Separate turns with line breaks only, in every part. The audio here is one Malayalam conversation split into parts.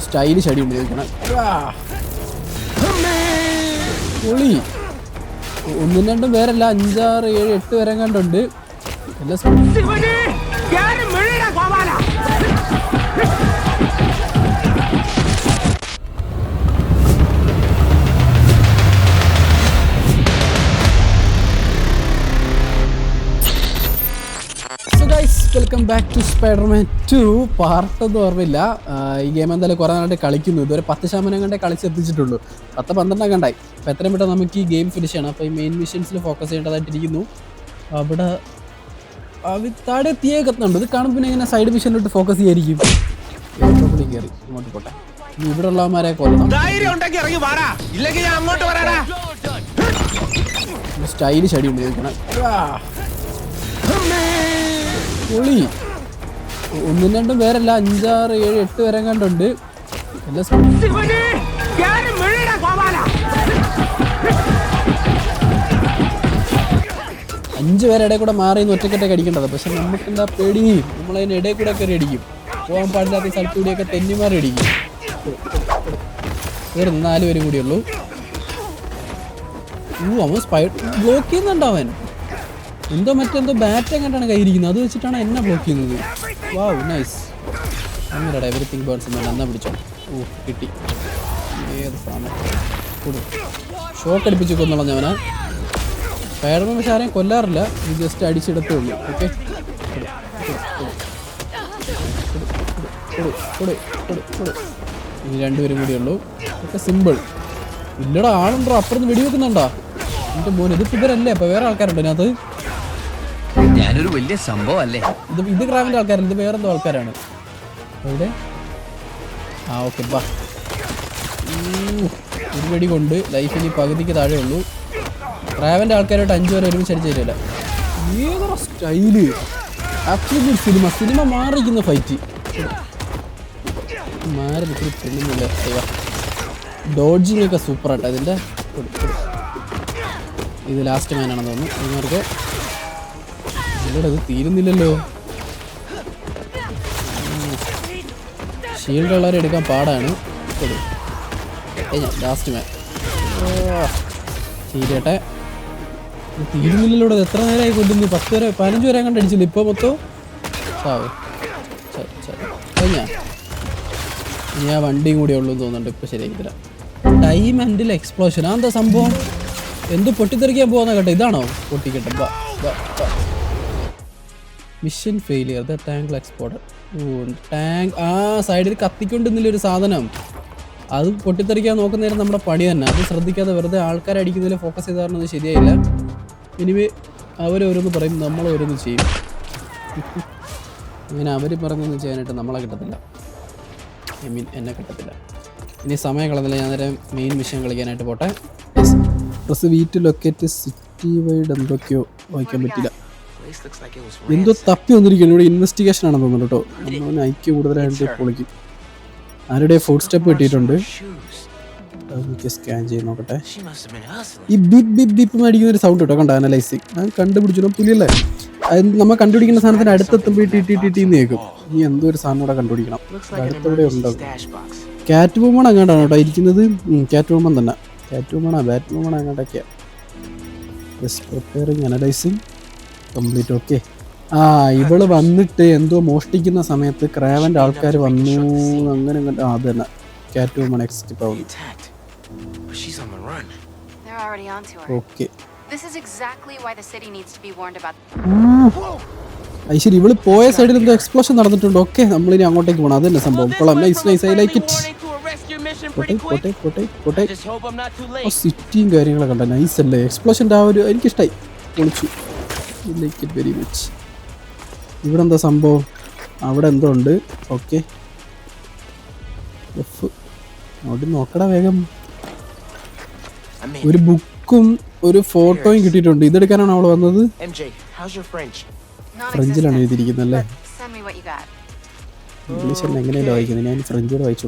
സ്റ്റൈലിഷ് അടി ഉപയോഗിക്കണം. പൊളി. 1, 2 പേരല്ല, 5, 6, 7, 8 പേരെ കണ്ടുണ്ട്. എല്ലാം വെൽക്കം ബാക്ക് ടു സ്പൈഡർമാൻ 2 പാർട്ടൊന്നും ഓർമ്മയില്ല. ഈ ഗെയിം എന്തായാലും കുറേ നാളായിട്ട് കളിക്കുന്നു. ഇതുവരെ 10% കണ്ടേ കളിച്ചെത്തിച്ചിട്ടുള്ളൂ. 10-12 കണ്ടായി. അപ്പോൾ എത്രയും പെട്ടെന്ന് നമുക്ക് ഈ ഗെയിം ഫിനിഷ് ചെയ്യണം. അപ്പോൾ ഈ മെയിൻ മിഷൻസിൽ ഫോക്കസ് ചെയ്യേണ്ടതായിട്ടിരിക്കുന്നു. അവിടെ താഴെ തീയേക്കത്തുന്നുണ്ട്. ഇത് കാണുമ്പോൾ പിന്നെ ഇങ്ങനെ സൈഡ് മിഷനിലോട്ട് ഫോക്കസ് ചെയ്യായിരിക്കും. കയറി ഇങ്ങോട്ട് പോട്ടെ. ഇനി ഇവിടെ ഉള്ളവന്മാരെ കൊല്ലണം. സ്റ്റൈലിഷ് അടി ഉപയോഗിക്കണം. പൊളി. 1, 2 പേരല്ല, 5, 6, 7, 8 പേരെ കണ്ടുണ്ട്. എല്ലാം 5 പേരെ ഇടയിൽ കൂടെ മാറി ഒറ്റക്കെട്ടൊക്കെ അടിക്കേണ്ടത്. പക്ഷെ നമുക്ക് എന്താ പേടി, നമ്മളതിന് ഇടയിൽ കൂടെ ഒക്കെ അടിക്കും. പോകാൻ പാടില്ലാത്ത സ്ഥലത്തു കൂടിയൊക്കെ തെന്നിമാറി അടിക്കും. വേറെ 4 പേരും കൂടിയുള്ളൂ. അവൻ ബ്ലോക്ക് ചെയ്യുന്നുണ്ടോ അവൻ? എന്തോ മറ്റെന്തോ ബാറ്റ് എങ്ങോട്ടാണ് കയ്യിരിക്കുന്നത്, അത് വെച്ചിട്ടാണ് എന്നെ ബ്ലോക്ക് ചെയ്യുന്നത്. വാവ്, നൈസ്. അങ്ങനെടാ എവരിത്തിങ് ബേൺസ് എന്നാണ് എന്നാ പിടിച്ചോ. കിട്ടി. ഏത് സാധനം ഷോക്ക് അടിപ്പിച്ച് കൊന്നുള്ളവനാ. സ്പൈഡർമാൻ പക്ഷെ ആരെയും കൊല്ലാറില്ല, ഇത് ജസ്റ്റ് അടിച്ചെടുത്തേ ഉള്ളൂ. ഓക്കെ, ഇനി 2 പേരും കൂടിയുള്ളൂ. ഒക്കെ സിമ്പിൾ. ഇല്ലടാ, ആളുണ്ടോ അപ്പുറത്ത് വെടിവെക്കുന്നുണ്ടോ? എൻ്റെ മോൻ, ഇതിപ്പോൾ ഇവരല്ലേ? അപ്പോൾ വേറെ ആൾക്കാരുണ്ടോ അതിനകത്ത്?
ഞാനൊരു വലിയ സംഭവം അല്ലേ?
ഇത് ക്രാവിൻ്റെ ആൾക്കാരല്ല, ഇത് വേറെന്തോ ആൾക്കാരാണ്. എവിടെ? ഓക്കെ, ബാ. ഒരു വെടി കൊണ്ട് ലൈഫിന് പകുതിക്ക് താഴെ ഉള്ളൂ. ക്രാവിൻ്റെ ആൾക്കാരായിട്ട് 5 പേരെ ഒരുമിച്ച് അടിച്ചു തരില്ല. ഏതൊരു സ്റ്റൈല്! ആക്ച്വലി സിനിമ മാറിയിരിക്കുന്ന ഫൈറ്റ്. മാറി നിൽക്കുന്ന പെണ്ണുന്നില്ല. ഡോഡ്ജിങ് ഒക്കെ സൂപ്പറാട്ടോ ഇതിൻ്റെ. ഇത് ലാസ്റ്റ് മാനാണെന്ന് തോന്നുന്നു. ഇവർക്ക് ഇവിടെ ഇത് തീരുന്നില്ലല്ലോ. ഷീൽഡ് ഉള്ളവരെ എടുക്കാൻ പാടാണ്. ലാസ്റ്റ് മാൻ ശരിയട്ടെ. തീരുന്നില്ലല്ലോ. ഇവിടെ എത്ര നേരമായി കൊല്ലുന്നു? 10 വരെ 15 വരെ കണ്ട് അടിച്ചില്ല. ഇപ്പോൾ മൊത്തം സാവ്. കഴിഞ്ഞാ ഇനി ആ വണ്ടിയും കൂടി ഉള്ളൂ എന്ന് തോന്നുന്നുണ്ട്. ഇപ്പോൾ ശരിയാക്കി തരാം. ടൈം ആൻഡിൽ എക്സ്പ്ലോഷൻ. അതെന്താ സംഭവം? എന്ത് പൊട്ടിത്തെറിക്കാൻ പോകുന്ന കേട്ടോ? ഇതാണോ പൊട്ടിക്കട്ടെ? Mission failure. The tank exploded. Tank സൈഡിൽ കത്തിക്കൊണ്ടിരുന്നില്ലൊരു സാധനം. അത് പൊട്ടിത്തെറിക്കാൻ നോക്കുന്നേരം നമ്മുടെ പണി തന്നെ. അത് ശ്രദ്ധിക്കാതെ വെറുതെ ആൾക്കാരെ അടിക്കുന്നതിൽ ഫോക്കസ് ചെയ്താൽ ശരിയായില്ല. എനിവേ അവരോരോന്ന് പറയും, നമ്മളോരോന്ന് ചെയ്യും. അങ്ങനെ അവർ പറഞ്ഞൊന്നും ചെയ്യാനായിട്ട് നമ്മളെ കിട്ടത്തില്ല. എന്നെ കിട്ടത്തില്ല. ഇനി സമയം കളഞ്ഞില്ല. ഞാൻ നേരം മെയിൻ മിഷൻ കളിക്കാനായിട്ട് പോട്ടെ. Press wheat locate city wide എന്തൊക്കെയോ വായിക്കാൻ പറ്റില്ല. എന്തോ തപ്പി വന്നിരിക്കുന്നു. ഇവിടെ ഇൻവെസ്റ്റിഗേഷൻ ആണെന്ന് തോന്നുന്നു കേട്ടോ. നമ്മൾ ഐക്യ കൂടുതലായിട്ട് പൊളിക്കും. ആരുടെ ഫുഡ് സ്റ്റെപ്പ് കിട്ടിയിട്ടുണ്ട്. സ്കാൻ ചെയ്ത് നോക്കട്ടെ. ഈ ബിപ്പ് ബിപ്പ് ബിപ്പ് മേടിക്കുന്നൊരു സൗണ്ട് കേട്ടോ. കണ്ട അനലൈസിങ് ഞാൻ കണ്ടുപിടിച്ചു. പുലിയല്ലേ അത്? നമ്മൾ കണ്ടുപിടിക്കുന്ന സാധനത്തിന് അടുത്തെത്തുമ്പോൾ ടി കേൾക്കും. ഇനി എന്തോ ഒരു സാധനം കൂടെ കണ്ടുപിടിക്കണം. അടുത്തവിടെ ഉണ്ടാവും. ക്യാറ്റ് വുമൺ അങ്ങോട്ടാണ് കേട്ടോ ഇരിക്കുന്നത്. ക്യാറ്റ് വുമൺ തന്നെ. ക്യാറ്റ് വുമണാ ബാറ്റ് വുമണാ അങ്ങോട്ടൊക്കെയാണ്. Preparing analysing complete. ഓക്കെ. ഇവള് വന്നിട്ട് എന്തോ മോഷ്ടിക്കുന്ന സമയത്ത് ക്രാവൻ്റെ ആൾക്കാർ വന്നു. അങ്ങനെ അത് തന്നെ ക്യാറ്റ് വുമൺ എക്സിറ്റ് ആവുന്നു. ഓക്കെ, ശരി. ഇവള് പോയ സൈഡിൽ എന്തോ എക്സ്പ്ലോഷൻ നടന്നിട്ടുണ്ട്. ഓക്കെ, നമ്മളിനി അങ്ങോട്ടേക്ക് പോകണം. അത് തന്നെ സംഭവം. കൊള്ളാം. Nice nice, I like it. സിറ്റിയും കാര്യങ്ങളൊക്കെ കണ്ട നൈസ് അല്ലേ? എക്സ്പ്ലോഷൻ്റെ ആ ഒരു എനിക്കിഷ്ടമായി. പൊളിച്ചു. Like it very much. ഇവിടെ എന്താ സംഭവം? അവിടെ എന്തോ ഉണ്ട്. ഓക്കെ, അവിടെ നോക്കടാ വേഗം. ഒരു ബുക്കും ഒരു ഫോട്ടോയും കിട്ടിയിട്ടുണ്ട്. ഇതെടുക്കാനാണ് അവൾ വന്നത്. ഫ്രഞ്ചിലാണ് എഴുതിയിരിക്കുന്നത് അല്ലേ? ഇംഗ്ലീഷ് എങ്ങനെയല്ലോ വായിക്കുന്നത്? ഞാൻ ഫ്രഞ്ചോട് വായിച്ചു.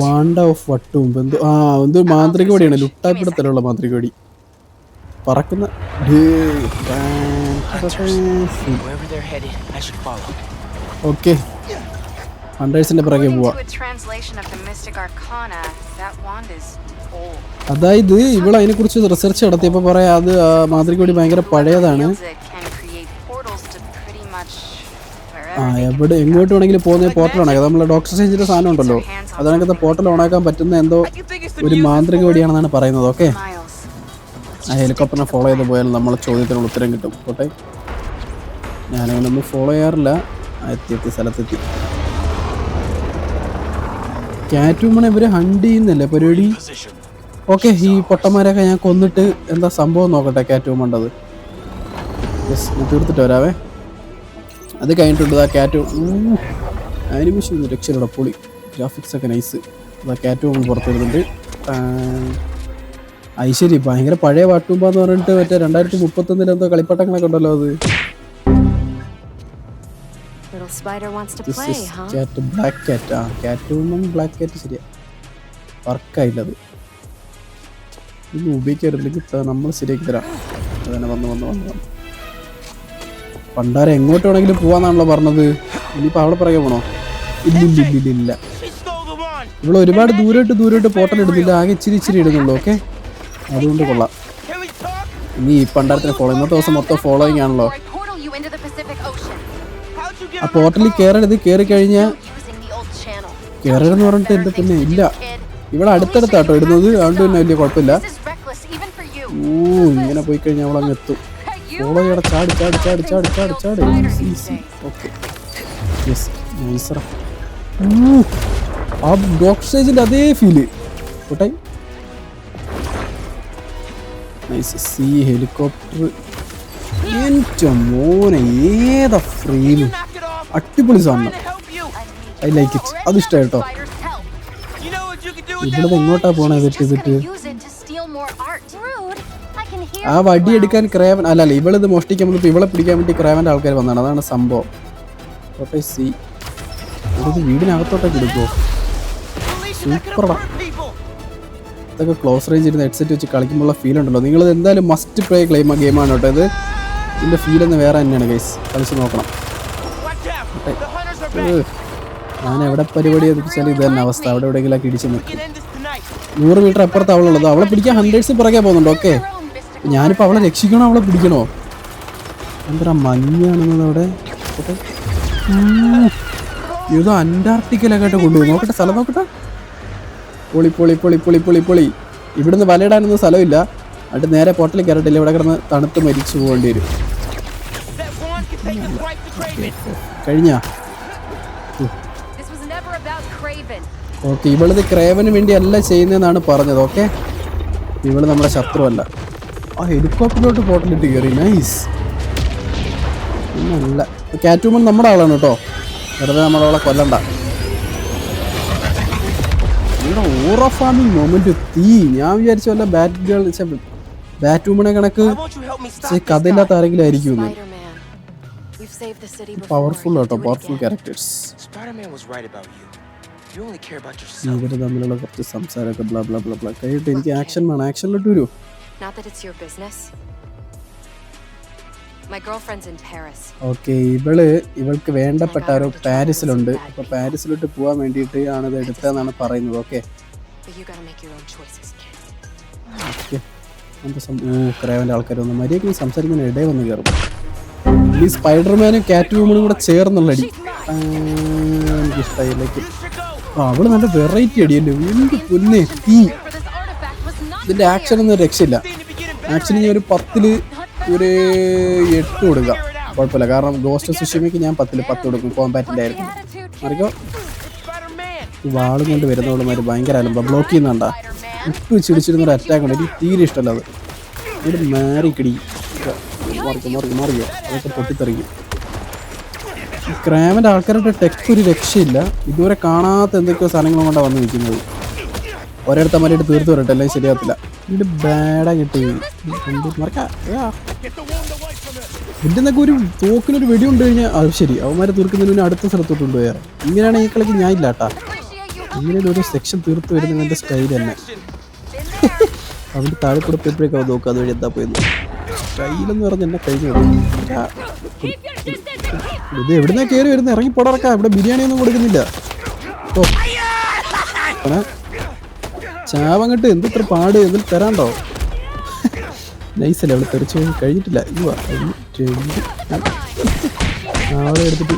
വാണ്ട ഓഫ് വട്ടും എന്തോ എന്തോ മാന്ത്രിക വടിയാണ്. ലുട്ടാപ്പിടത്തലുള്ള മാന്ത്രിക വടി. പറക്കുന്ന ഓക്കെ ഹണ്ടേഴ്സിന്റെ പിറകെ പോവാ.
According to a translation of the Mystic Arcana, that wand is old.
അതായത് ഇവിടെ അതിനെ കുറിച്ച് റിസർച്ച് നടത്തിയപ്പോൾ പറയാം അത് മാതൃകോടി ഭയങ്കര പഴയതാണ്.
Wields it can create portals to pretty much
ആ
wherever.
എവിടെ എങ്ങോട്ട് വേണമെങ്കിലും പോകുന്ന പോർട്ടൽ ഓണാക്കാം. നമ്മളെ ഡോക്ടർ സ്ട്രേഞ്ചിന്റെ സാധനം ഉണ്ടല്ലോ അതിനകത്ത് പോർട്ടൽ ഓണാക്കാൻ പറ്റുന്ന എന്തോ ഒരു മാന്ത്രിക വഴിയാണെന്നാണ് പറയുന്നത്. Okay
Miles.
ആ ഹെലികോപ്റ്ററിനെ ഫോളോ ചെയ്ത് പോയാൽ നമ്മളെ ചോദ്യത്തിനുള്ള ഉത്തരം കിട്ടും. പോട്ടെ ഞാനങ്ങനെ ഒന്നും ഫോളോ ചെയ്യാറില്ല. എത്തി സ്ഥലത്തെത്തി. കാറ്റുമണ ഇവര് ഹണ്ട് ചെയ്യുന്നല്ലേ പരിപാടി. ഓക്കെ ഈ പൊട്ടന്മാരൊക്കെ ഞാൻ കൊന്നിട്ട് എന്താ സംഭവം നോക്കട്ടെ. കാറ്റുമണ്ടത് തീർത്തിട്ട് വരാവേ. അത് കഴിഞ്ഞിട്ടുണ്ട് ആ കാറ്റു ആനിമേഷൻ രക്ഷയുടെ പൊളി. ഗ്രാഫിക്സ് ഒക്കെ നൈസ്. അതാ കാറ്റും പുറത്ത് വരുന്നുണ്ട്. ഐശ്വര്യ ഭയങ്കര പഴയ പാട്ടുമ്പാന്ന് പറഞ്ഞിട്ട് മറ്റേ 2031 എന്തോ കളിപ്പാട്ടങ്ങളൊക്കെ ഉണ്ടല്ലോ. അത്
Little spider wants to
This
play,
is
huh?
cat, black cat. ആ കാറ്റും ബ്ലാക്ക് കാറ്റ് ശരിയാ വർക്കായില്ലത്. ഇത് ഉപയോഗിക്കരുതില്ലെങ്കിൽ നമ്മൾ ശരിയാക്കി തരാം. അതന്നെ വന്ന് പണ്ടാരം എങ്ങോട്ട് വേണമെങ്കിലും പോവാന്നാണല്ലോ പറഞ്ഞത്. ഇനിയിപ്പോൾ അവിടെ പറയാൻ പോണോ? ഇല്ല ഇവിടെ ഒരുപാട് ദൂരോട്ട് പോർട്ടൽ ഇടുന്നില്ല. ആകെ ഇച്ചിരി ഇടുന്നുള്ളൂ. ഓക്കെ അതുകൊണ്ട് കൊള്ളാം. ഇനി ഈ പണ്ടാരത്തിനെ ഫോളോ ഇന്നത്തെ ദിവസം മൊത്തം ഫോളോയിങ് ആണല്ലോ.
Or I portal you into the Pacific Ocean.
ആ പോർട്ടലിൽ കയറരുത്. കയറി കഴിഞ്ഞാൽ
Using the old channel.
കയറരുതെന്ന് പറഞ്ഞിട്ട് എൻ്റെ പിന്നെ ഇല്ല. ഇവിടെ അടുത്തടുത്താട്ടോ ഇടുന്നത്. അതുകൊണ്ട് തന്നെ വലിയ കുഴപ്പമില്ല.
This is reckless even for you.
ഇങ്ങനെ പോയി കഴിഞ്ഞാൽ അവളങ്ങ് എത്തും. ഫോളോ ചെയ്യണം. ചാടി. ഓക്കെ യെസ് നൈസറാ. ആ ഡോക്ടർ സ്റ്റേജിൻ്റെ അതേ ഫീല് കോട്ടെ. നൈസ്. സീ ഹെലികോപ്റ്റർ എൻ്റെ മോനെ ഏതാ ഫ്രെയിം. അടിപൊളി സാധനം. I like it. അത് ഇഷ്ടമായി കേട്ടോ.
Spider's help.
ഇവിടുന്ന് എങ്ങോട്ടാ പോണേ? തെറ്റിട്ട്
Use it to steal more art. Rude. I can hear.
ആ വടി എടുക്കാൻ ക്രേവൻ അല്ല ഇവളിത് മോഷ്ടിക്കാൻ വന്നപ്പോൾ ഇവളെ പിടിക്കാൻ വേണ്ടി ക്രേവൻ്റെ ആൾക്കാർ വന്നതാണ്. അതാണ് സംഭവം. കോട്ടെ സി ഇത് വീടിനകത്തോട്ടൊക്കെ എടുക്കുമോ? സൂപ്പറാ. ഇതൊക്കെ ക്ലോസ് റേഞ്ച് ഇരുന്ന് ഹെഡ്സെറ്റ് വെച്ച് കളിക്കുമ്പോഴുള്ള ഫീൽ ഉണ്ടല്ലോ. നിങ്ങളിത് എന്തായാലും മസ്റ്റ് പ്ലേ ഗെയിമാണ് കേട്ടോ ഇത്. ഇതിൻ്റെ ഫീലൊന്ന് വേറെ തന്നെയാണ് ഗൈസ്. കളിച്ച് നോക്കണം. ഞാൻ എവിടെ പരിപാടി വെച്ചാൽ ഇത് തന്നെ അവസ്ഥ. അവിടെ എവിടെയെങ്കിലൊക്കെ ഇടിച്ച് നിൽക്കും. 100 മീറ്റർ അപ്പുറത്ത് അവളുള്ളത്. അവളെ പിടിക്കാൻ ഹൺഡ്രഡ്സ് പുറകെ പോകുന്നുണ്ട്. ഓക്കെ ഞാനിപ്പോൾ അവളെ രക്ഷിക്കണോ അവളെ പിടിക്കണോ? എന്താ മഞ്ഞാണെന്നത് അവിടെ. ഇത് അന്റാർട്ടിക്കലൊക്കെ ആയിട്ട് കൊണ്ടുപോയി. നോക്കട്ടെ സ്ഥലം നോക്കട്ടെ. പൊളി. ഇവിടുന്ന് വലയിടാനൊന്നും സ്ഥലമില്ല. എന്നിട്ട് നേരെ പോർട്ടലിൽ കയറട്ടില്ല. ഇവിടെ കിടന്ന് തണുത്ത് മരിച്ചു പോകേണ്ടി വരും. കഴിഞ്ഞാ ഓക്കെ ഇവളിത് ക്രേവന് വേണ്ടി അല്ല ചെയ്യുന്നതെന്നാണ് പറഞ്ഞത്. ഓക്കെ ഇവള് നമ്മുടെ ശത്രുവല്ല. ആ ഹെലികോപ്റ്ററിലോട്ട് പോർട്ടലിട്ട് കയറി. നൈസ്. ഒന്നല്ല കാറ്റുമൺ നമ്മുടെ ആളാണ് കേട്ടോ. വെറുതെ നമ്മളവളെ കൊല്ലണ്ട. ഇവിടെ ഓറ ഫാമിങ് മൊമെന്റ് തീ. ഞാൻ വിചാരിച്ച വല്ല ബാറ്റ്വുമനെ കണക്ക് കഥയില്ലാത്ത ആരെങ്കിലും ആയിരിക്കും. പവർഫുൾ കേട്ടോ. Powerful characters. ഇവര് തമ്മിലുള്ള കുറച്ച് സംസാരമൊക്കെ ബ്ലാ ബ്ലാ ബ്ലാ ബ്ലാ കഴിഞ്ഞിട്ട് എനിക്ക് ആക്ഷൻ വേണം. ആക്ഷനിലോട്ട് വരൂ. ഓക്കെ ഇവൾക്ക് വേണ്ടപ്പെട്ട ആരോ പാരീസിലുണ്ട്. അപ്പൊ പാരീസിലോട്ട് പോകാൻ വേണ്ടിയിട്ട് ആണിത് എടുത്തതെന്നാണ് പറയുന്നത്. ഓക്കെ ക്രേവൻ്റെ ആൾക്കാർ വന്ന് മര്യാദയ്ക്ക് സംസാരിക്കുന്ന ഇടയിൽ വന്ന് കയറും. ഈ സ്പൈഡർമാനും കാറ്റ് വുമണും കൂടെ ചേർന്നുള്ള അടി എനിക്കിഷ്ടമായില്ലേക്ക്. അവള് നല്ല വെറൈറ്റി അടിയല്ലോ. എന്ത് പൊന്നെ തീ. ഇതിന്റെ ആക്ഷൻ ഒന്നും രക്ഷയില്ല. ആക്ഷൻ ഞാൻ ഒരു 10 ഒരു 8 കൊടുക്കാം. കുഴപ്പമില്ല. കാരണം ഗോസ്റ്റ് സുഷിമയ്ക്ക് ഞാൻ 10 കൊടുക്കും. കോമ്പാറ്റിൻ്റെ ആയിരുന്നു. മറിക്കോ വാളും കൊണ്ട് വരുന്നവളുമാര് ഭയങ്കര അലമ്പ. ബ്ലോക്ക് ചെയ്യുന്നുണ്ടാ. ഇട്ട് ചിടിച്ചിരുന്നൊരു അറ്റാക്ക് ഉണ്ട്. എനിക്ക് തീരെ ഇഷ്ടമല്ല അത്. ഇവിടെ മാറിക്കിടി മാറിയോ അതൊക്കെ പൊട്ടിത്തെറിക്കും. ഈ ക്രാമൻ്റെ ആൾക്കാരുടെ ടെക് ഒരു രക്ഷയില്ല. ഇതുവരെ കാണാത്ത എന്തൊക്കെയോ സാധനങ്ങളും കൊണ്ടാണ് വന്ന് നിൽക്കുന്നത്. ഒരിടത്തമ്മരായിട്ട് തീർത്ത് വരട്ടെ അല്ലെങ്കിൽ ശരിയാകത്തില്ല. ഇത് ബാഡാ കിട്ടി. ഇതിൻ്റെന്നൊക്കെ ഒരു തോക്കിനൊരു വെടി കൊണ്ട് കഴിഞ്ഞാൽ അത് ശരി അവന്മാരെ തീർക്കുന്നതിന് അടുത്ത സ്ഥലത്തോട്ട് കൊണ്ടുപോയാൽ. ഇങ്ങനെയാണ് ഈ കളിക്ക് ഞാൻ ഇല്ല കേട്ടാ. ഇങ്ങനെ ഒരു സെക്ഷൻ തീർത്ത് വരുന്നത് എൻ്റെ സ്റ്റൈൽ തന്നെ. അവൻ്റെ താഴെ കൊടുത്തപ്പോഴേക്കും നോക്കുക അതുവഴി എന്താ പോയെന്ന്. സ്റ്റൈലെന്ന് പറഞ്ഞ് എന്നെ കഴിഞ്ഞു. ഇത് എവിടുന്നാ കയറി വരുന്നത്? ഇറങ്ങി പോടറക്കാം. ഇവിടെ ബിരിയാണി ഒന്നും കൊടുക്കുന്നില്ല. ഓ ചാവങ്ങട്ട് എന്ത് ഇത്ര പാട് എന്തിൽ തരാണ്ടോ? നൈസല്ലേ, അവിടെ തെറിച്ച് കഴിഞ്ഞിട്ടില്ല. അവളെ എടുത്തിട്ട്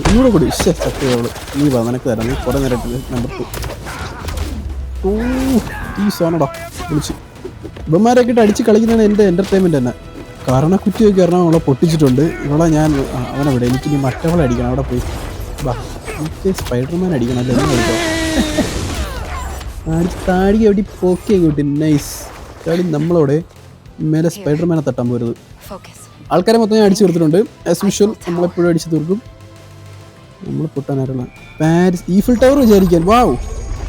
ഇങ്ങോട്ട് കൊടു. സത്യം അവള് നീ വാ, നിനക്ക് തരാം. നീ കുറെ നേരം നമ്പർ 2. ഈ സോണടാ വിളിച്ച് ഇവന്മാരൊക്കെ ഇട്ട് അടിച്ച് കളിക്കുന്നതാണ് എൻ്റെ എൻ്റർടൈൻമെൻറ്റ് തന്നെ. കാരണക്കുറ്റിയൊക്കെ കാരണം അവളെ പൊട്ടിച്ചിട്ടുണ്ട്. ഇവളെ ഞാൻ അവനെ വിടാം. എനിക്ക് ഇനി മറ്റവളെ അടിക്കണം. അവിടെ പോയി വാ, എനിക്ക് സ്പൈഡർമാൻ അടിക്കണം. അല്ലേ കളിക്കോ താഴെ എവിടെ പോക്കെ കൂട്ടി. നൈസ് കളി. നമ്മളോടെ മേലെ സ്പൈഡർമാനെ തട്ടാൻ പോരുത്. ആൾക്കാരെ മൊത്തം ഞാൻ അടിച്ചു തീർത്തിട്ടുണ്ട്. ആസ് യൂഷ്വൽ നമ്മളെപ്പോഴും അടിച്ചു തീർക്കും. നമ്മൾ പൊട്ടാനാരുള്ള പാരീസ് ഈഫിൽ ടവർ വിചാരിക്കാൻ. വാവ്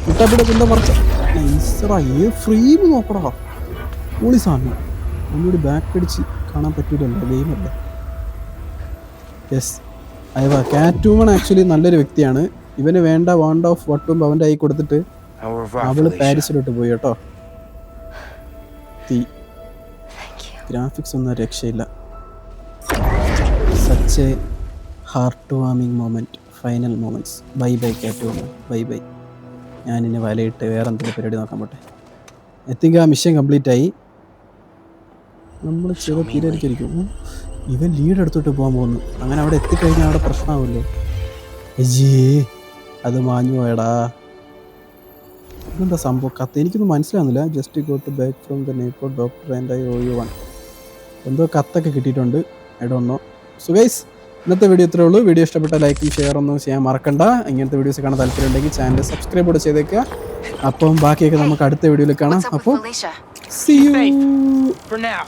കുട്ടാപ്പിടെ എന്താ മറച്ച നൈസറാ. ഫ്രെയിം നോക്കടാ, പൊളി സാധനം. ഒന്നുകൂടി ബാക്ക് അടിച്ച് കാണാൻ പറ്റൂലല്ലോ, ഗെയിമല്ല. യെസ് അയവാ. കാറ്റൂമൺ ആക്ച്വലി നല്ലൊരു വ്യക്തിയാണ്. ഇവന് വേണ്ട വാണ്ട് ഓഫ് വട്ടും അവൻ്റെ കൈ കൊടുത്തിട്ട് അവള് പാരീസിലോട്ട് പോയി കേട്ടോ. ഗ്രാഫിക്സ് ഒന്നും രക്ഷയില്ല. സച്ച് എ ഹാർട്ട് വാമിങ് moment. Final moments. Bye bye cat woman, bye bye. ഞാനിന്നെ വലയിട്ട് വേറെ എന്തെങ്കിലും പരിപാടി നോക്കാൻ പോട്ടെ. എത്തിങ്ക മിഷൻ കംപ്ലീറ്റ് ആയി. നമ്മൾ ചെറിയ തീരായിരിക്കും. ഇവൻ ലീഡ് എടുത്തോട്ട് പോകാൻ പോകുന്നു. അങ്ങനെ അവിടെ എത്തിക്കഴിഞ്ഞാൽ അവിടെ പ്രശ്നമാവില്ലേ? അയ്യേ അത് മാഞ്ഞു പോയടാ. ഇതെന്താ സംഭവം? കത്ത് എനിക്കൊന്നും മനസ്സിലാവുന്നില്ല. Just go to back from the neighbour doctor and I owe you one. എന്തോ കത്തൊക്കെ കിട്ടിയിട്ടുണ്ട്. I don't know. So guys ഇന്നത്തെ വീഡിയോ ഇത്രേ ഉള്ളൂ. വീഡിയോ ഇഷ്ടപ്പെട്ട ലൈക്കും ഷെയർ ഒന്നും ചെയ്യാൻ മറക്കണ്ട. ഇങ്ങനത്തെ വീഡിയോസ് കാണാൻ താല്പര്യം ഉണ്ടെങ്കിൽ ചാനൽ സബ്സ്ക്രൈബ് കൂടെ ചെയ്തേക്കുക. അപ്പം ബാക്കിയൊക്കെ നമുക്ക് അടുത്ത വീഡിയോയിൽ കാണാം. അപ്പോൾ see you.
For now.